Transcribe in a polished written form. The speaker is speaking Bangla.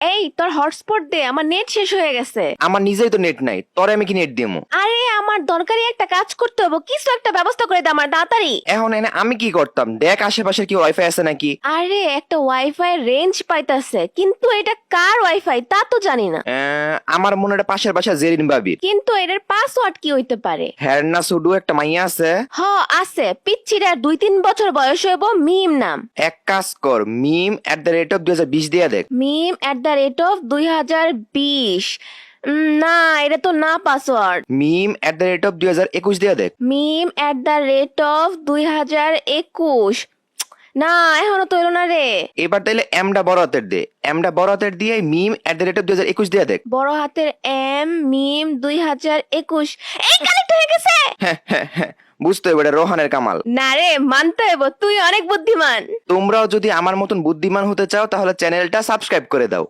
এই তোর হটস্পট দে, আমার নেট শেষ হয়ে গেছে। আমার নিজেই তো নেট নাই, তোরে আমি কি নেট দিমু? আরে আমার দরকারি একটা কাজ করতে হবে, কিছু একটা ব্যবস্থা করে দে আমার তাড়াতাড়ি। এখন এনে আমি কি করতাম? দেখ আশেপাশে কি ওয়াইফাই আছে নাকি। আরে একটা ওয়াইফাই রেঞ্জ পাইতাছে, কিন্তু এটা কার ওয়াইফাই তা তো জানি না। আমার মনে হয় এটা পাশের বাসা জেরিন বাবির। কিন্তু এটার পাসওয়ার্ড কি হইতে পারে? হ্যার না সুডু একটা মাইয়া আছে। আছে, পিচ্ছিটার 2-3 বছর বয়স হইব, মিম নাম। এক কাজ কর, meme@2020 দিয়া দেখ। meme@2020। না, এটা তো না পাসওয়ার্ড। meme@2021 দিয়া দেখ। meme@2021। না, এখনো তো এলো না রে। এবার তাইলে এমডা বড় হাতের দে, এমডা বড় হাতের দিয়ে meme@2021 দিয়া দেখ। বড় হাতের এম, মিম 2021। এই কানেক্ট হয়ে গেছে। বুঝতে হবে এটা রোহানের কামাল। না রে, মানতে হইব, তুই অনেক বুদ্ধিমান। তোমরাও যদি আমার মতন বুদ্ধিমান হতে চাও তাহলে চ্যানেলটা সাবস্ক্রাইব করে দাও।